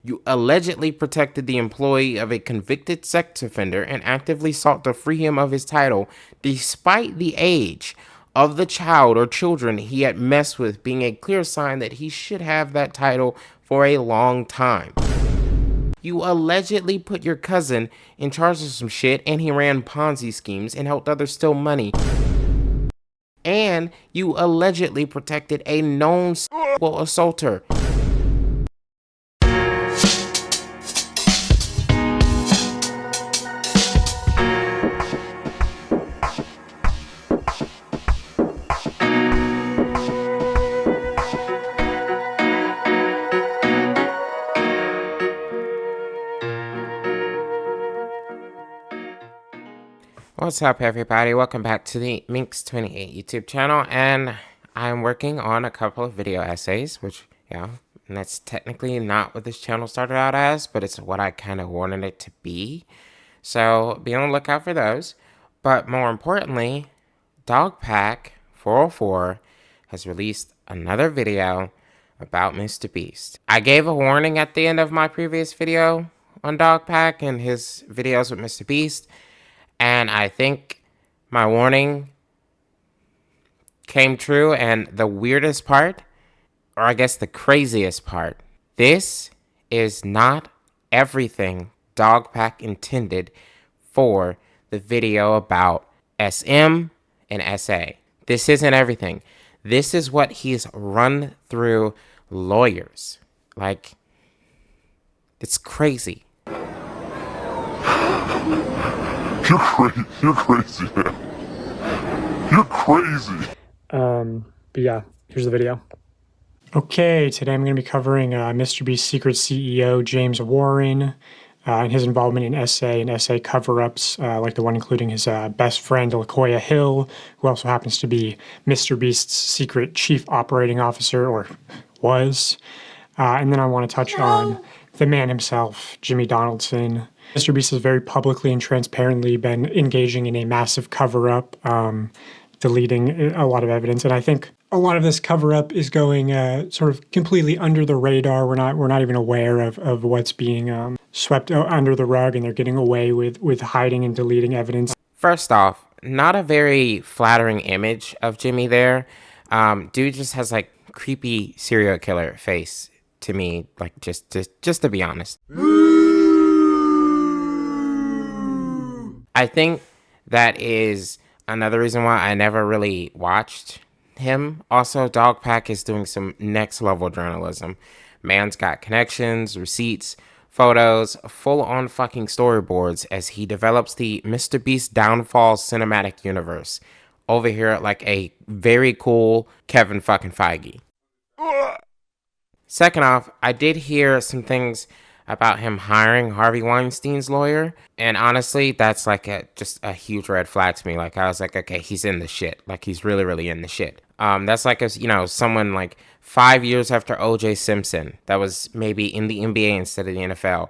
You allegedly protected the employee of a convicted sex offender and actively sought to free him of his title, despite the age of the child or children he had messed with being a clear sign that he should have that title for a long time. You allegedly put your cousin in charge of some shit and he ran Ponzi schemes and helped others steal money. And you allegedly protected a known sexual assaulter. What's up, everybody? Welcome back to the Minx28 YouTube channel, and I'm working on a couple of video essays, which, and that's technically not what this channel started out as, but it's what I kind of wanted it to be. So be on the lookout for those. But more importantly, Dogpack404 has released another video about Mr. Beast. I gave a warning at the end of my previous video on Dogpack and his videos with Mr. Beast. And I think my warning came true. And the weirdest part, or I guess the craziest part, this is not everything Dogpack intended for the video about SM and SA. This isn't everything. This is what he's run through lawyers. Like, it's crazy. You're crazy, man. You're crazy. But yeah, here's the video. Okay, today I'm going to be covering Mr. Beast's secret CEO, James Warren, and his involvement in SA and SA cover-ups, like the one including his best friend, LaKoya Hill, who also happens to be Mr. Beast's secret chief operating officer, or was. And then I want to touch on the man himself, Jimmy Donaldson. Mr. Beast has very publicly and transparently been engaging in a massive cover-up, deleting a lot of evidence, and I think a lot of this cover-up is going sort of completely under the radar. We're not even aware of what's being swept under the rug, and they're getting away with hiding and deleting evidence. First off, not a very flattering image of Jimmy there. Dude just has like creepy serial killer face to me, like just to be honest. I think that is another reason why I never really watched him. Also, Dogpack is doing some next level journalism. Man's got connections, receipts, photos, full on fucking storyboards as he develops the Mr. Beast Downfall cinematic universe over here at like a very cool Kevin fucking Feige. Second off, I did hear some things about him hiring Harvey Weinstein's lawyer, and honestly, that's like just a huge red flag to me. Like, I was like, okay, he's in the shit. Like, he's really in the shit. That's like, someone like 5 years after O.J. Simpson, that was maybe in the NBA instead of the NFL,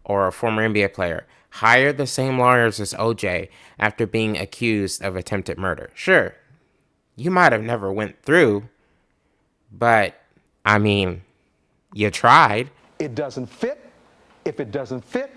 or a former NBA player, hired the same lawyers as O.J. after being accused of attempted murder. Sure, you might have never went through, but, I mean, you tried. It doesn't fit. If it doesn't fit,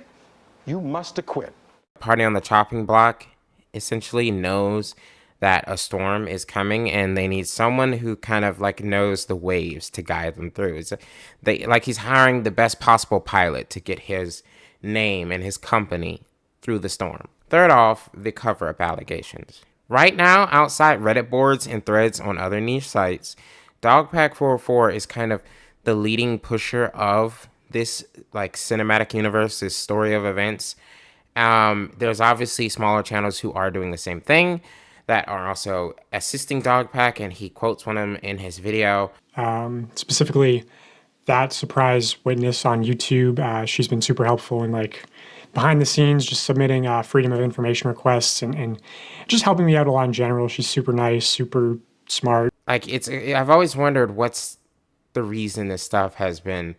you must acquit. Party on the chopping block essentially knows that a storm is coming and they need someone who kind of like knows the waves to guide them through. He's hiring the best possible pilot to get his name and his company through the storm. Third off, the cover-up allegations. Right now, outside Reddit boards and threads on other niche sites, Dogpack404 is kind of the leading pusher of this like cinematic universe, this story of events. There's obviously smaller channels who are doing the same thing that are also assisting Dogpack, and he quotes one of them in his video. Specifically, that surprise witness on YouTube, she's been super helpful in like behind the scenes, just submitting freedom of information requests and just helping me out a lot in general. She's super nice, super smart. Like I've always wondered what's the reason this stuff has been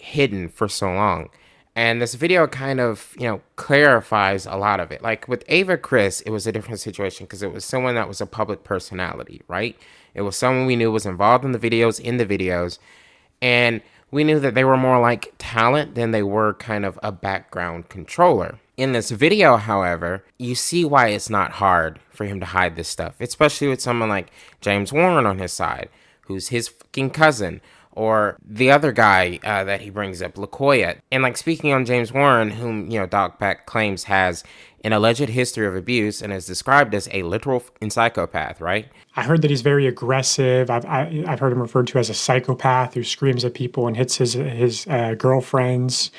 hidden for so long, and this video kind of clarifies a lot of it. Like with Ava Chris, it was a different situation because it was someone that was a public personality, right? It was someone we knew was involved in the videos, and We knew that they were more like talent than they were kind of a background controller. In this video, however, you see why it's not hard for him to hide this stuff, especially with someone like James Warren on his side, who's his fucking cousin, or the other guy that he brings up, Latoya. And like speaking on James Warren, whom, DogPack claims has an alleged history of abuse and is described as a literal psychopath, right? I heard that he's very aggressive. I've heard him referred to as a psychopath who screams at people and hits his girlfriends.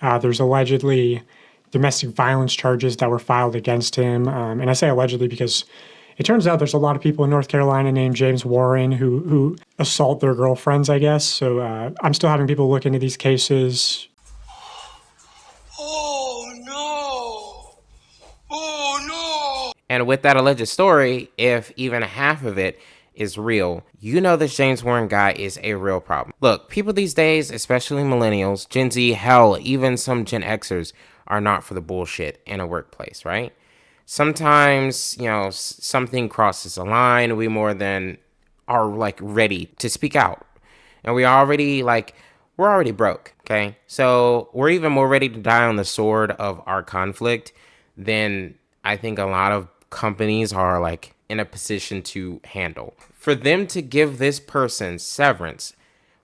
There's allegedly domestic violence charges that were filed against him. And I say allegedly because it turns out there's a lot of people in North Carolina named James Warren who assault their girlfriends, I guess. So I'm still having people look into these cases. Oh, no. Oh, no. And with that alleged story, if even half of it is real, this James Warren guy is a real problem. Look, people these days, especially millennials, Gen Z, hell, even some Gen Xers, are not for the bullshit in a workplace, right? Sometimes, something crosses a line. We more than are like ready to speak out. And we're already broke, okay? So we're even more ready to die on the sword of our conflict than I think a lot of companies are like in a position to handle. For them to give this person severance,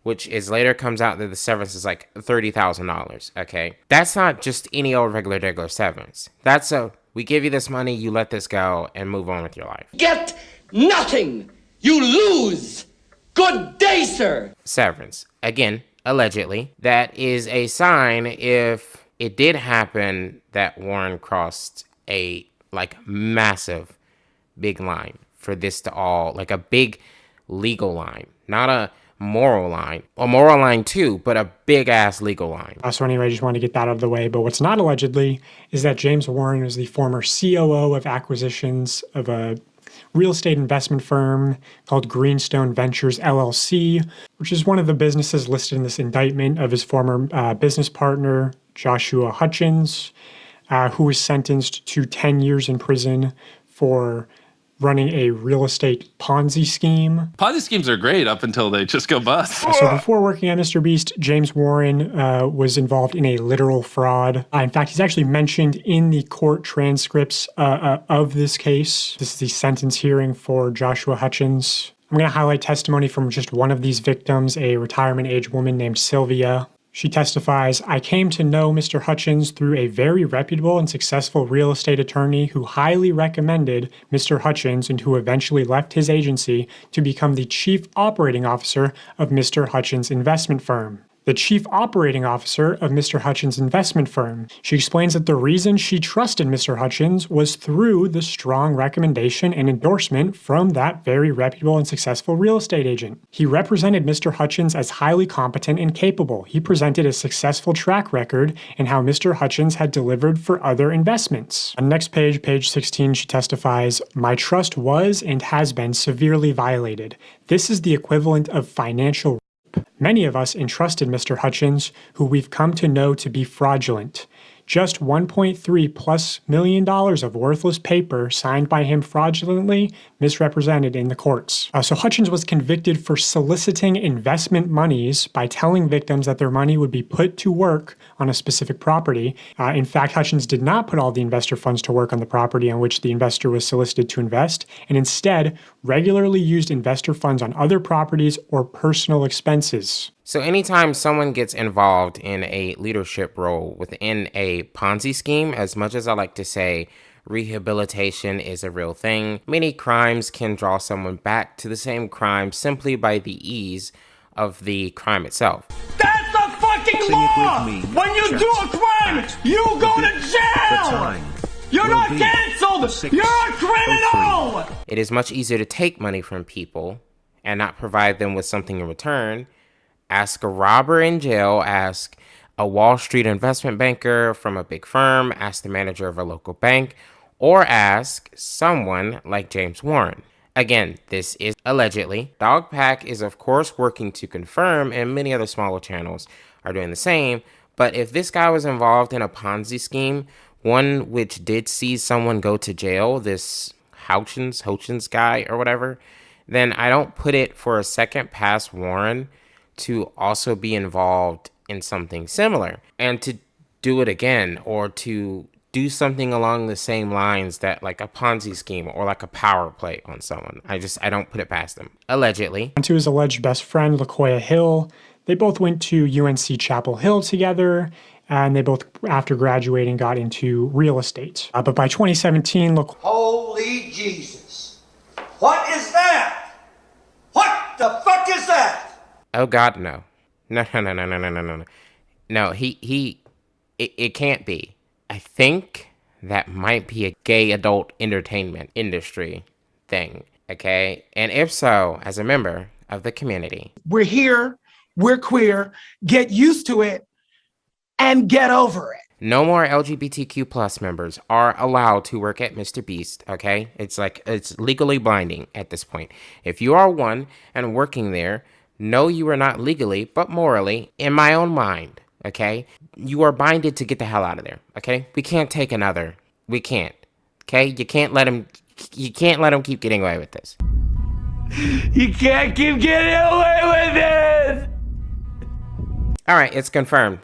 which is later comes out that the severance is like $30,000, okay? That's not just any old regular severance. That's we give you this money, you let this go, and move on with your life. Get nothing. You lose. Good day, sir. Severance. Again, allegedly. That is a sign if it did happen that Warren crossed a massive big line for this to all, like a big legal line, not a moral line, a moral line too, but a big ass legal line. So anyway, I just want to get that out of the way. But what's not allegedly is that James Warren was the former COO of acquisitions of a real estate investment firm called Greenstone Ventures LLC, which is one of the businesses listed in this indictment of his former business partner, Joshua Hutchins, who was sentenced to 10 years in prison for running a real estate Ponzi scheme. Ponzi schemes are great up until they just go bust. So before working at Mr. Beast, James Warren was involved in a literal fraud. In fact, he's actually mentioned in the court transcripts of this case. This is the sentence hearing for Joshua Hutchins. I'm going to highlight testimony from just one of these victims, a retirement age woman named Sylvia. She testifies, "I came to know Mr. Hutchins through a very reputable and successful real estate attorney who highly recommended Mr. Hutchins and who eventually left his agency to become the chief operating officer of Mr. Hutchins' investment firm." The chief operating officer of Mr. Hutchins' investment firm. She explains that the reason she trusted Mr. Hutchins was through the strong recommendation and endorsement from that very reputable and successful real estate agent. He represented Mr. Hutchins as highly competent and capable. He presented a successful track record and how Mr. Hutchins had delivered for other investments. On the next page, page 16, she testifies, "My trust was and has been severely violated. This is the equivalent of financial. Many of us entrusted Mr. Hutchins, who we've come to know to be fraudulent. Just $1.3+ million of worthless paper signed by him fraudulently misrepresented in the courts." So Hutchins was convicted for soliciting investment monies by telling victims that their money would be put to work on a specific property. In fact, Hutchins did not put all the investor funds to work on the property on which the investor was solicited to invest, and instead regularly used investor funds on other properties or personal expenses. So anytime someone gets involved in a leadership role within a Ponzi scheme, as much as I like to say rehabilitation is a real thing, many crimes can draw someone back to the same crime simply by the ease of the crime itself. That's a fucking law! When you do a crime, you go to jail! You're not canceled! You're a criminal! It is much easier to take money from people and not provide them with something in return. Ask a robber in jail, ask a Wall Street investment banker from a big firm, ask the manager of a local bank, or ask someone like James Warren. Again, this is allegedly. Dogpack is of course working to confirm, and many other smaller channels are doing the same, but if this guy was involved in a Ponzi scheme, one which did see someone go to jail, this Hutchins guy or whatever, then I don't put it for a second past Warren to also be involved in something similar and to do it again, or to do something along the same lines, that like a Ponzi scheme or like a power play on someone. I don't put it past them. Allegedly. And to his alleged best friend, LaQuia Hill. They both went to UNC Chapel Hill together, and they both, after graduating, got into real estate. But by 2017, Holy Jesus. What is that? What the fuck is that? Oh God, no. No. No, it can't be. I think that might be a gay adult entertainment industry thing, okay? And if so, as a member of the community, we're here, we're queer, get used to it, and get over it. no more LGBTQ plus members are allowed to work at Mr. Beast, okay? It's legally binding at this point. If you are one and working there, no, you are not legally, but morally, in my own mind, okay? You are binded to get the hell out of there, okay? We can't take another. We can't, okay? You can't let him keep getting away with this. You can't keep getting away with it! All right, it's confirmed.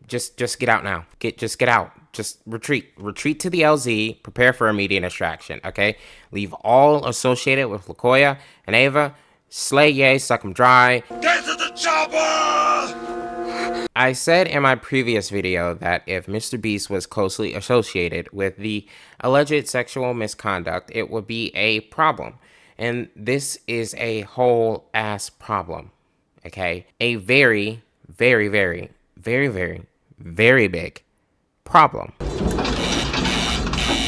Just get out now. Just get out. Just retreat. Retreat to the LZ. Prepare for immediate extraction, okay? Leave all associated with LaQuia and Ava. Slay yay, suck 'em dry. Get to the chopper! I said in my previous video that if Mr. Beast was closely associated with the alleged sexual misconduct, it would be a problem. And this is a whole ass problem, okay? A very, very, very, very, very, very big problem.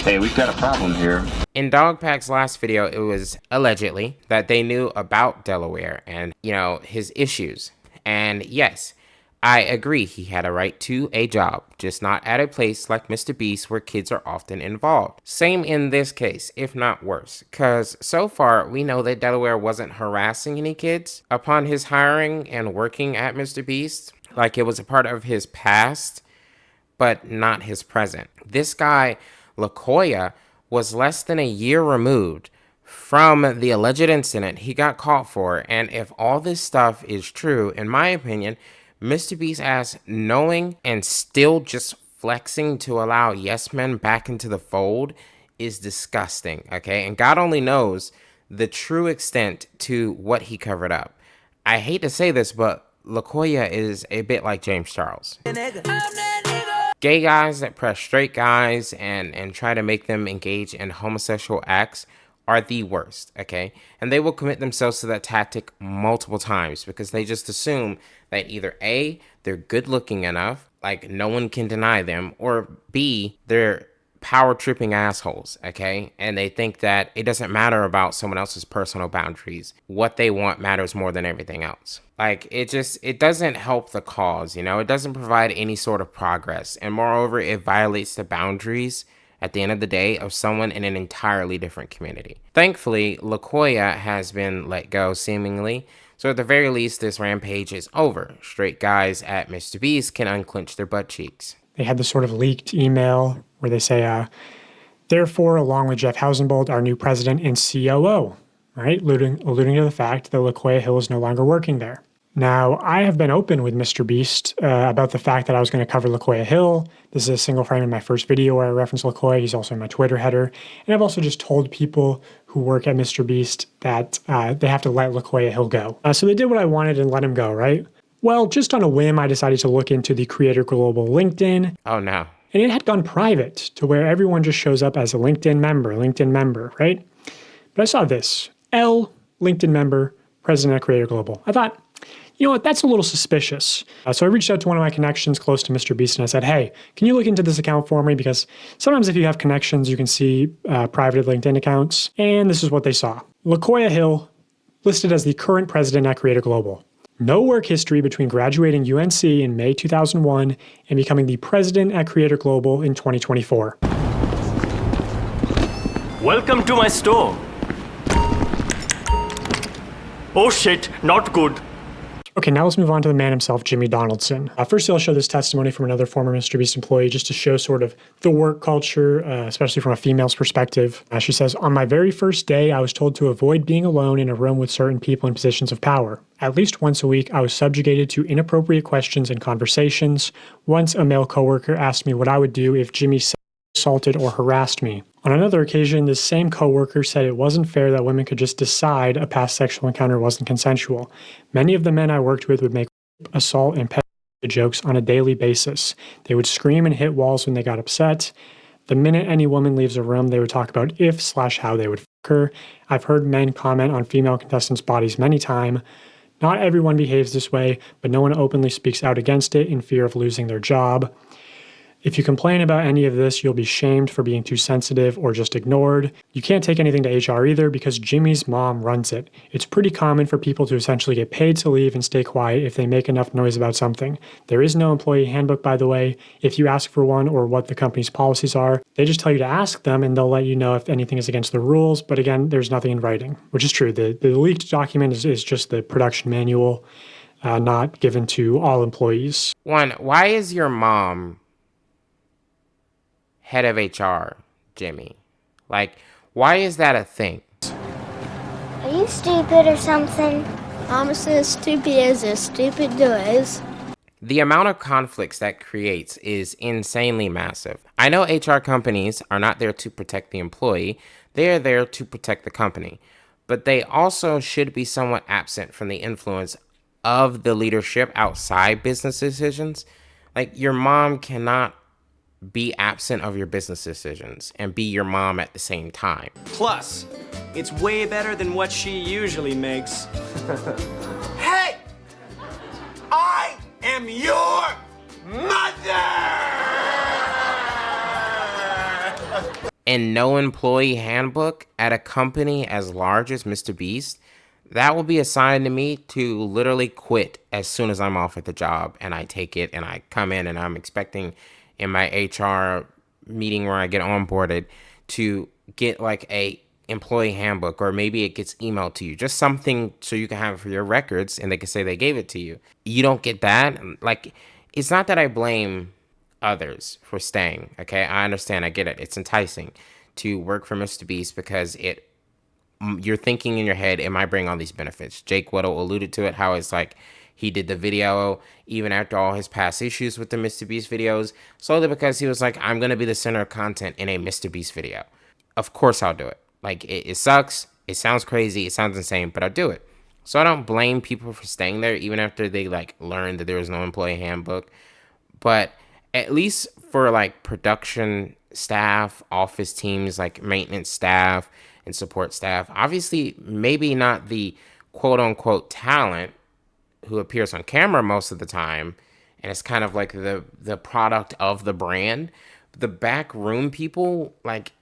Hey, we've got a problem here. In Dogpack's last video, it was allegedly that they knew about Delaware and, his issues. And yes, I agree, he had a right to a job, just not at a place like Mr. Beast where kids are often involved. Same in this case, if not worse, because so far we know that Delaware wasn't harassing any kids upon his hiring and working at Mr. Beast, like it was a part of his past, but not his present. This guy, LaQuia, was less than a year removed from the alleged incident he got caught for, and if all this stuff is true, in my opinion, Mr. Beast's ass knowing and still just flexing to allow yes men back into the fold is disgusting, okay? And God only knows the true extent to what he covered up. I hate to say this, but LaQuia is a bit like James Charles. Gay guys that press straight guys and try to make them engage in homosexual acts are the worst, okay? And they will commit themselves to that tactic multiple times because they just assume that either A, they're good looking enough, like no one can deny them, or B, they're power tripping assholes, okay? And they think that it doesn't matter about someone else's personal boundaries. What they want matters more than everything else. Like, it doesn't help the cause, it doesn't provide any sort of progress. And moreover, it violates the boundaries at the end of the day of someone in an entirely different community. Thankfully, LaQuia has been let go seemingly, so at the very least, this rampage is over. Straight guys at Mr. Beast can unclench their butt cheeks. they had this sort of leaked email where they say, therefore, along with Jeff Hausenbold, our new president and COO, right? Alluding to the fact that LaQuia Hill is no longer working there. Now, I have been open with Mr. Beast about the fact that I was going to cover LaQuia Hill. This is a single frame in my first video where I reference LaQuia. He's also in my Twitter header. And I've also just told people who work at Mr. Beast that they have to let LaQuia Hill go. So they did what I wanted and let him go, right? Well, just on a whim, I decided to look into the Creator Global LinkedIn. Oh, no. And it had gone private to where everyone just shows up as a LinkedIn member, right? But I saw this, L, LinkedIn member, president at Creator Global. I thought, you know what, that's a little suspicious. So I reached out to one of my connections close to Mr. Beast and I said, hey, can you look into this account for me? Because sometimes if you have connections, you can see private LinkedIn accounts. And this is what they saw. LaQuia Hill, listed as the current president at Creator Global. No work history between graduating UNC in May 2001 and becoming the president at Creator Global in 2024. Welcome to my store. Oh shit, not good. Okay, now let's move on to the man himself, Jimmy Donaldson. First, I'll show this testimony from another former Mr. Beast employee just to show sort of the work culture, especially from a female's perspective. She says, "On my very first day, I was told to avoid being alone in a room with certain people in positions of power. At least once a week, I was subjugated to inappropriate questions and conversations. Once, a male coworker asked me what I would do if Jimmy assaulted or harassed me. On another occasion, this same coworker said it wasn't fair that women could just decide a past sexual encounter wasn't consensual. Many of the men I worked with would make assault and pet jokes on a daily basis. They would scream and hit walls when they got upset. The minute any woman leaves a room, they would talk about if/how they would fuck her. I've heard men comment on female contestants' bodies many times. Not everyone behaves this way, but no one openly speaks out against it in fear of losing their job. If you complain about any of this, you'll be shamed for being too sensitive or just ignored. You can't take anything to HR either because Jimmy's mom runs it. It's pretty common for people to essentially get paid to leave and stay quiet if they make enough noise about something. There is no employee handbook, by the way. If you ask for one or what the company's policies are, they just tell you to ask them and they'll let you know if anything is against the rules. But again, there's nothing in writing, which is true. The leaked document is just the production manual, not given to all employees. One, why is your mom head of HR, Jimmy? Like, why is that a thing? Are you stupid or something? I'm as stupid as stupid does. The amount of conflicts that creates is insanely massive. I know HR companies are not there to protect the employee, they are there to protect the company. But they also should be somewhat absent from the influence of the leadership outside business decisions. Like, your mom cannot be absent of your business decisions and be your mom at the same time. Plus, it's way better than what she usually makes. Hey! I am your mother! And no employee handbook at a company as large as Mr. Beast, that will be a sign to me to literally quit as soon as I'm off at the job and I take it and I come in and I'm expecting in my HR meeting where I get onboarded to get like a employee handbook, or maybe it gets emailed to you, just something so you can have it for your records and they can say they gave it to you. You don't get that. Like, it's not that I blame others for staying. Okay. I understand. I get it. It's enticing to work for Mr. Beast because you're thinking in your head, it might bring all these benefits. Jake Weddle alluded to it, how it's like, he did the video even after all his past issues with the Mr. Beast videos, solely because he was like, I'm going to be the center of content in a Mr. Beast video. Of course I'll do it. Like, it sucks. It sounds crazy. It sounds insane, but I'll do it. So I don't blame people for staying there, even after they like learned that there was no employee handbook. But at least for like production staff, office teams, like maintenance staff and support staff, obviously maybe not the quote unquote talent who appears on camera most of the time, and it's kind of like the product of the brand. The back room people like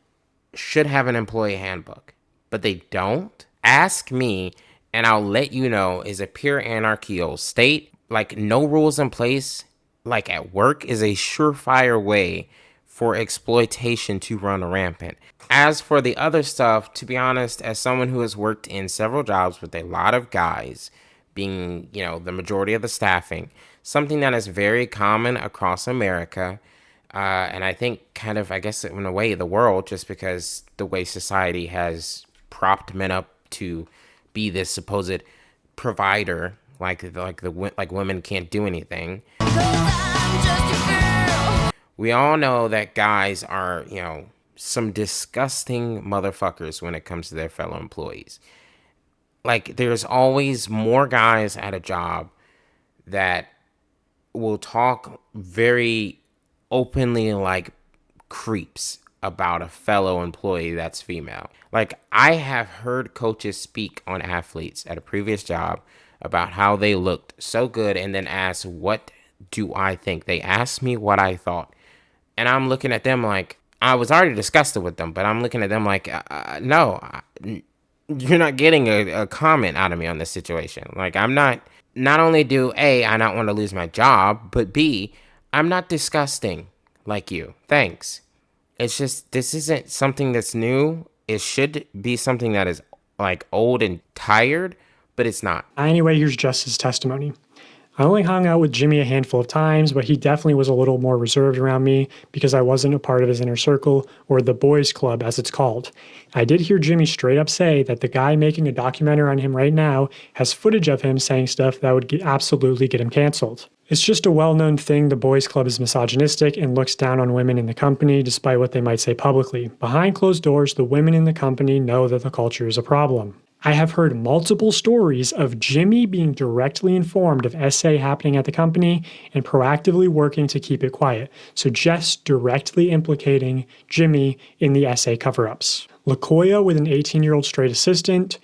should have an employee handbook, but they don't. Ask me and I'll let you know, is a pure anarchical state. Like, no rules in place like at work is a surefire way for exploitation to run rampant. As for the other stuff, to be honest, as someone who has worked in several jobs with a lot of guys being, the majority of the staffing, something that is very common across America, and I think kind of, I guess in a way, the world, just because the way society has propped men up to be this supposed provider, like women can't do anything. We all know that guys are, some disgusting motherfuckers when it comes to their fellow employees. Like, there's always more guys at a job that will talk very openly like creeps about a fellow employee that's female. Like, I have heard coaches speak on athletes at a previous job about how they looked so good and then ask, what do I think? They asked me what I thought. And I'm looking at them like, I was already disgusted with them, but I'm looking at them like, no, you're not getting a comment out of me on this situation. Like, not only do A, I not want to lose my job, but B, I'm not disgusting like you. Thanks. It's just, this isn't something that's new. It should be something that is like old and tired, but it's not. Anyway, here's Justice's testimony. I only hung out with Jimmy a handful of times, but he definitely was a little more reserved around me because I wasn't a part of his inner circle, or the boys club as it's called. I did hear Jimmy straight up say that the guy making a documentary on him right now has footage of him saying stuff that would absolutely get him canceled. It's just a well-known thing the boys club is misogynistic and looks down on women in the company despite what they might say publicly. Behind closed doors, the women in the company know that the culture is a problem. I have heard multiple stories of Jimmy being directly informed of SA happening at the company and proactively working to keep it quiet, so just directly implicating Jimmy in the SA cover-ups. LaKoya with an 18-year-old straight assistant,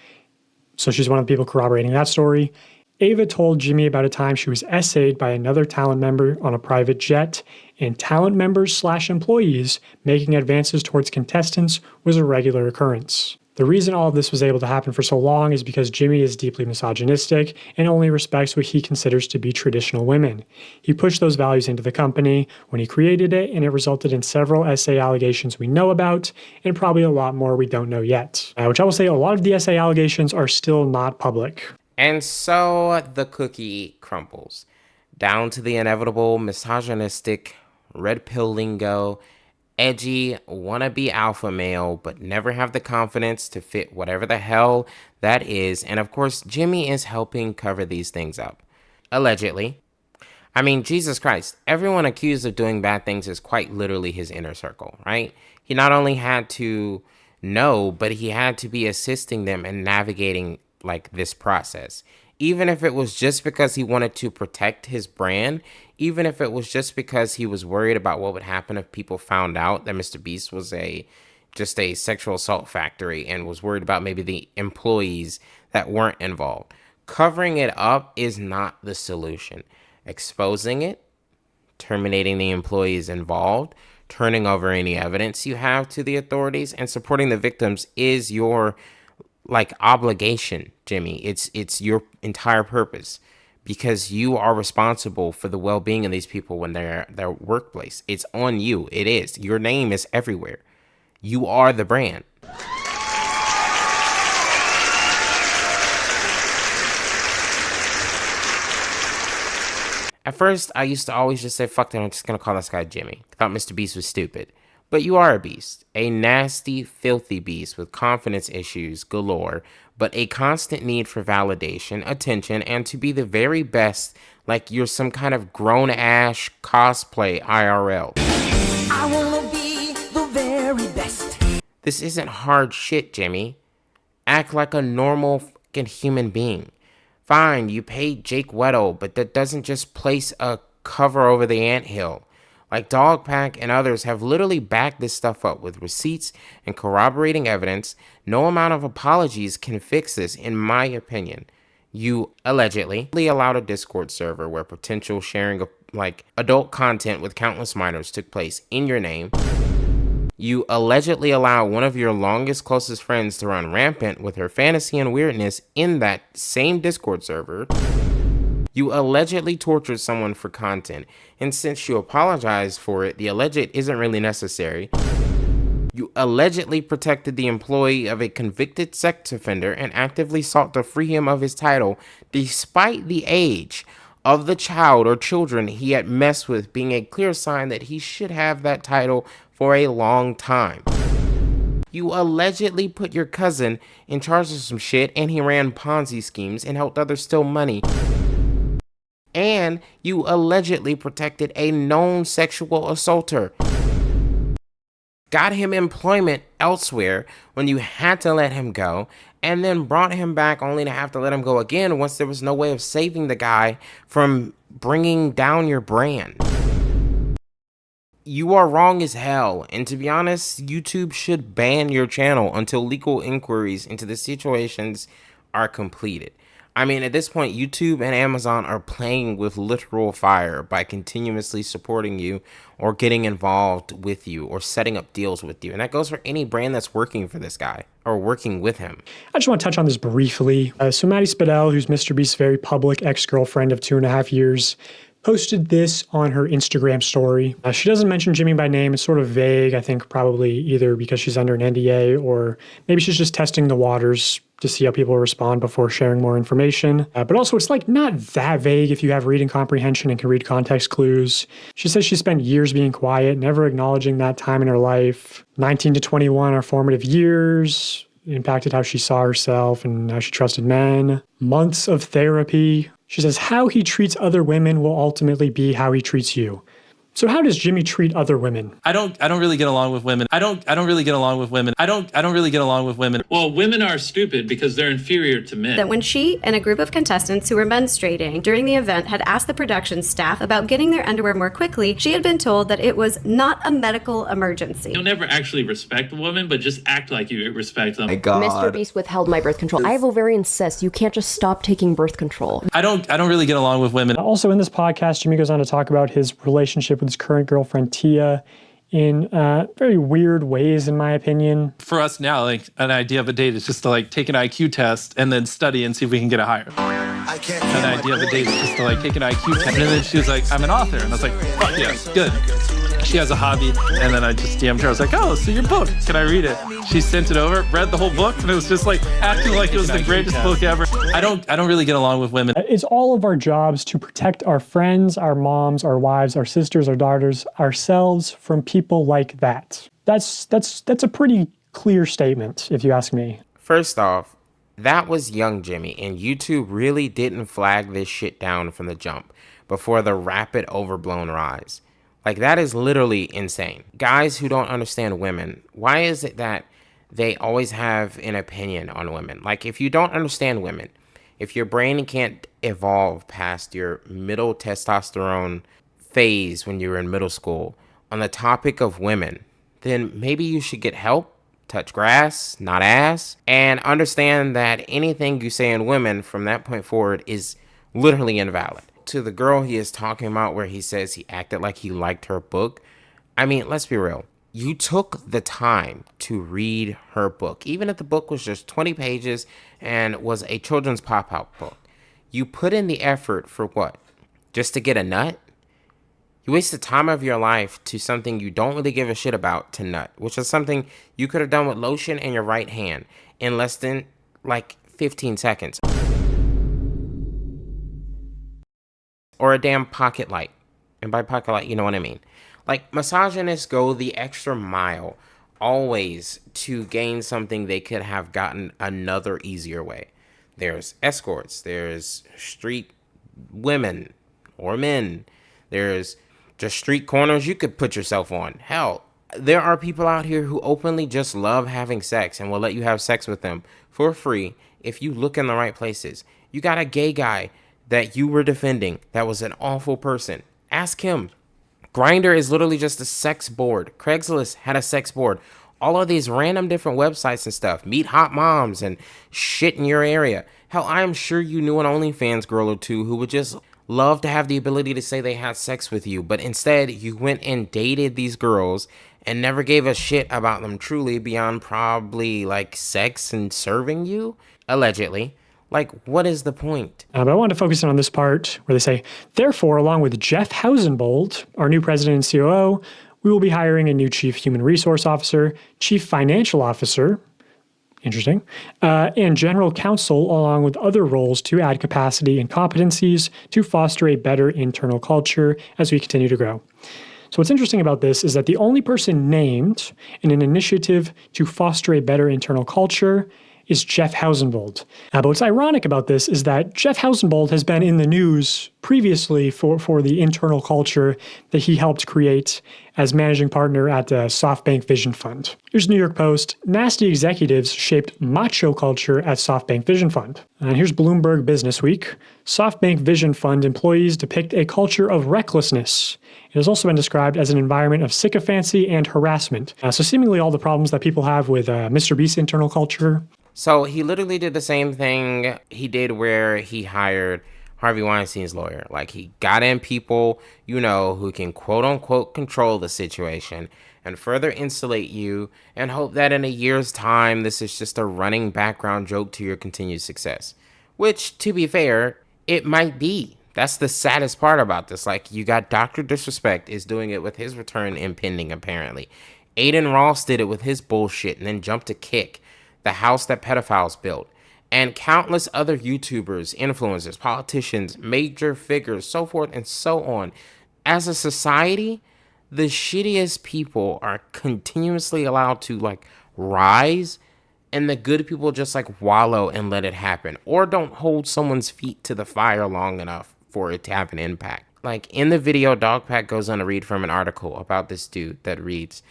so she's one of the people corroborating that story. Ava told Jimmy about a time she was essayed by another talent member on a private jet, and talent members/employees making advances towards contestants was a regular occurrence. The reason all of this was able to happen for so long is because Jimmy is deeply misogynistic and only respects what he considers to be traditional women. He pushed those values into the company when he created it, and it resulted in several SA allegations we know about, and probably a lot more we don't know yet. Which I will say, a lot of the SA allegations are still not public. And so the cookie crumbles, down to the inevitable misogynistic, red pill lingo, edgy, wannabe alpha male, but never have the confidence to fit whatever the hell that is. And of course, Jimmy is helping cover these things up. Allegedly. I mean, Jesus Christ, everyone accused of doing bad things is quite literally his inner circle, right? He not only had to know, but he had to be assisting them in navigating like this process. Even if it was just because he wanted to protect his brand, even if it was just because he was worried about what would happen if people found out that Mr. Beast was just a sexual assault factory and was worried about maybe the employees that weren't involved. Covering it up is not the solution. Exposing it, terminating the employees involved, turning over any evidence you have to the authorities, and supporting the victims is your obligation, Jimmy. It's your entire purpose, because you are responsible for the well-being of these people when they're at their workplace. It's on you. It is. Your name is everywhere. You are the brand. At first, I used to always just say, fuck that, I'm just gonna call this guy Jimmy. I thought Mr. Beast was stupid. But you are a beast, a nasty, filthy beast with confidence issues galore, but a constant need for validation, attention, and to be the very best, like you're some kind of grown-ass cosplay IRL. I wanna be the very best. This isn't hard shit, Jimmy. Act like a normal fucking human being. Fine, you paid Jake Weddle, but that doesn't just place a cover over the anthill. Like Dogpack and others have literally backed this stuff up with receipts and corroborating evidence. No amount of apologies can fix this, in my opinion. You allegedly allowed a Discord server where potential sharing of adult content with countless minors took place in your name. You allegedly allowed one of your longest, closest friends to run rampant with her fantasy and weirdness in that same Discord server. You allegedly tortured someone for content, and since you apologized for it, the alleged isn't really necessary. You allegedly protected the employee of a convicted sex offender and actively sought to free him of his title, despite the age of the child or children he had messed with being a clear sign that he should have that title for a long time. You allegedly put your cousin in charge of some shit, and he ran Ponzi schemes and helped others steal money. And you allegedly protected a known sexual assaulter. Got him employment elsewhere when you had to let him go, and then brought him back only to have to let him go again once there was no way of saving the guy from bringing down your brand. You are wrong as hell, and to be honest, YouTube should ban your channel until legal inquiries into the situations are completed. I mean, at this point, YouTube and Amazon are playing with literal fire by continuously supporting you or getting involved with you or setting up deals with you. And that goes for any brand that's working for this guy or working with him. I just want to touch on this briefly. So Maddie Spadell, who's Mr. Beast's very public ex-girlfriend of 2.5 years, posted this on her Instagram story. She doesn't mention Jimmy by name. It's sort of vague. I think probably either because she's under an NDA or maybe she's just testing the waters to see how people respond before sharing more information. But also, it's like not that vague if you have reading comprehension and can read context clues. She says she spent years being quiet, never acknowledging that time in her life. 19 to 21 are formative years. It impacted how she saw herself and how she trusted men. Months of therapy. She says how he treats other women will ultimately be how he treats you. So how does Jimmy treat other women? I don't really get along with women. I don't really get along with women. I don't really get along with women. Well, women are stupid because they're inferior to men. That when she and a group of contestants who were menstruating during the event had asked the production staff about getting their underwear more quickly, she had been told that it was not a medical emergency. You'll never actually respect a woman, but just act like you respect them. My God. Mr. Beast withheld my birth control. I have ovarian cysts. You can't just stop taking birth control. I don't really get along with women. Also in this podcast, Jimmy goes on to talk about his relationship with his current girlfriend, Tia, in very weird ways, in my opinion. For us now, like an idea of a date is just to like take an IQ test and then study and see if we can get a higher. An idea of a date is just to like take an IQ test. And then she was like, I'm an author. And I was like, fuck yeah, good. She has a hobby. And then I just DM'd her. I was like, oh, so your book, can I read it? She sent it over, read the whole book, and it was just like acting like it was the greatest book ever. I don't really get along with women. It's all of our jobs to protect our friends, our moms, our wives, our sisters, our daughters, ourselves from people like that. That's a pretty clear statement, if you ask me. First off, that was young Jimmy, and YouTube really didn't flag this shit down from the jump before the rapid overblown rise. Like, that is literally insane. Guys who don't understand women, why is it that they always have an opinion on women? Like, if you don't understand women, if your brain can't evolve past your middle testosterone phase when you were in middle school on the topic of women, then maybe you should get help, touch grass, not ass, and understand that anything you say in women from that point forward is literally invalid. To the girl he is talking about where he says he acted like he liked her book, I mean, let's be real. You took the time to read her book, even if the book was just 20 pages and was a children's pop-out book. You put in the effort for what? Just to get a nut? You waste the time of your life to something you don't really give a shit about to nut, which is something you could have done with lotion in your right hand in less than, 15 seconds. Or a damn pocket light. And by pocket light, you know what I mean. Misogynists go the extra mile always to gain something they could have gotten another easier way. There's escorts. There's street women or men. There's just street corners you could put yourself on. Hell, there are people out here who openly just love having sex and will let you have sex with them for free if you look in the right places. You got a gay guy that you were defending that was an awful person. Ask him. Grindr is literally just a sex board. Craigslist had a sex board. All of these random different websites and stuff. Meet hot moms and shit in your area. Hell, I am sure you knew an OnlyFans girl or two who would just love to have the ability to say they had sex with you, but instead you went and dated these girls and never gave a shit about them truly beyond probably sex and serving you, allegedly. What is the point? But I want to focus in on this part where they say, therefore, along with Jeff Hausenbold, our new president and COO, we will be hiring a new chief human resource officer, chief financial officer, interesting, and general counsel, along with other roles to add capacity and competencies to foster a better internal culture as we continue to grow. So what's interesting about this is that the only person named in an initiative to foster a better internal culture is Jeff Hausenbold. But what's ironic about this is that Jeff Hausenbold has been in the news previously for the internal culture that he helped create as managing partner at the SoftBank Vision Fund. Here's New York Post. Nasty executives shaped macho culture at SoftBank Vision Fund. And here's Bloomberg Businessweek. SoftBank Vision Fund employees depict a culture of recklessness. It has also been described as an environment of sycophancy and harassment. So seemingly all the problems that people have with Mr. Beast's internal culture. So he literally did the same thing he did where he hired Harvey Weinstein's lawyer. He got in people, who can quote unquote control the situation and further insulate you and hope that in a year's time, this is just a running background joke to your continued success. Which, to be fair, it might be That's the saddest part about this. Like, you got Dr. Disrespect is doing it with his return impending, apparently. Aiden Ross did it with his bullshit and then jumped to kick the house that pedophiles built. And countless other YouTubers, influencers, politicians, major figures, so forth and so on. As a society, the shittiest people are continuously allowed to, like, rise, and the good people just, like, wallow and let it happen. Or don't hold someone's feet to the fire long enough for it to have an impact. Like, in the video, Dogpack goes on to read from an article about this dude that reads,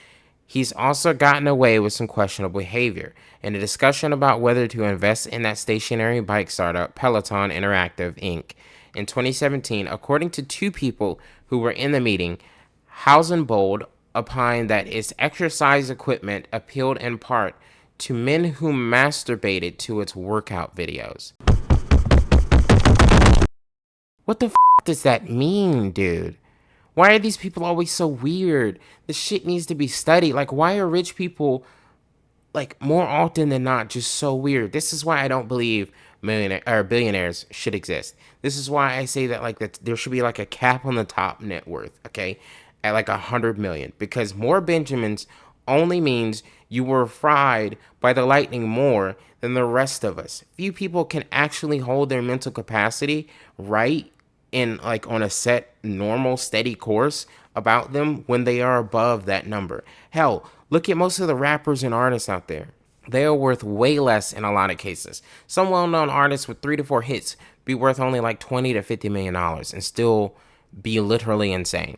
"He's also gotten away with some questionable behavior. In a discussion about whether to invest in that stationary bike startup, Peloton Interactive, Inc. in 2017, according to two people who were in the meeting, Hausenbold opined that its exercise equipment appealed in part to men who masturbated to its workout videos." What the f*** does that mean, dude? Why are these people always so weird? This shit needs to be studied. Like, why are rich people, like, more often than not, just so weird? This is why I don't believe billionaires should exist. This is why I say that, like, that there should be, like, a cap on the top net worth, okay? At, like, 100 million. Because more Benjamins only means you were fried by the lightning more than the rest of us. Few people can actually hold their mental capacity right in, like, on a set, normal, steady course about them when they are above that number. Hell, look at most of the rappers and artists out there. They are worth way less in a lot of cases. Some well-known artists with 3 to 4 hits be worth only like $20 to $50 million and still be literally insane.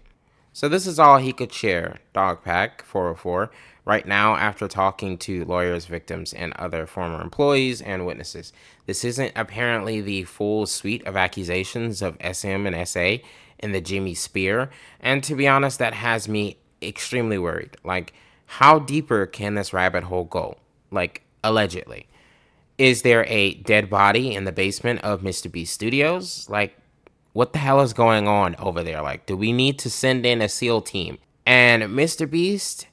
So this is all he could share, Dogpack 404, right now after talking to lawyers, victims, and other former employees and witnesses. This isn't apparently the full suite of accusations of SM and SA in the Jimmy Spear, and to be honest, that has me extremely worried. Like, how deeper can this rabbit hole go? Like, allegedly. Is there a dead body in the basement of Mr. Beast Studios? Like, what the hell is going on over there? Like, do we need to send in a SEAL team? And Mr. Beast,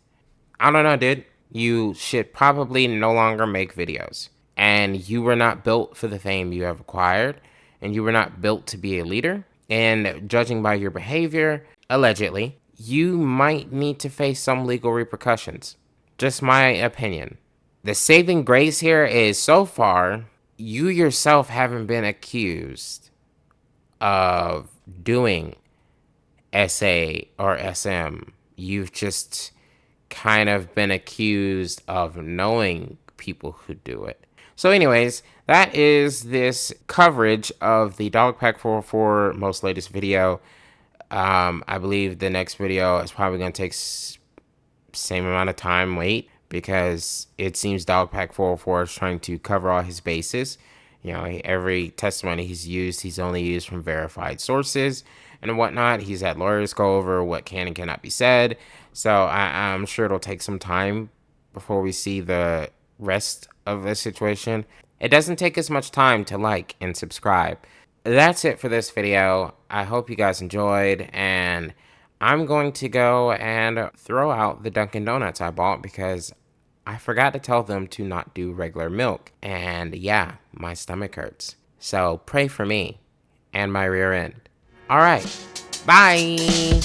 I don't know, dude. You should probably no longer make videos. And you were not built for the fame you have acquired. And you were not built to be a leader. And judging by your behavior, allegedly, you might need to face some legal repercussions. Just my opinion. The saving grace here is, so far, you yourself haven't been accused of doing SA or SM. You've just kind of been accused of knowing people who do it. So anyways, that is this coverage of the Dogpack 404 most latest video. I believe the next video is probably going to take same amount of time, because it seems Dogpack 404 is trying to cover all his bases. You know, every testimony he's only used from verified sources and whatnot. He's had lawyers go over what can and cannot be said. So I'm sure it'll take some time before we see the rest of the situation. It doesn't take as much time to like and subscribe. That's it for this video. I hope you guys enjoyed, and I'm going to go and throw out the Dunkin' Donuts I bought because I forgot to tell them to not do regular milk. And yeah, my stomach hurts. So pray for me and my rear end. All right. Bye.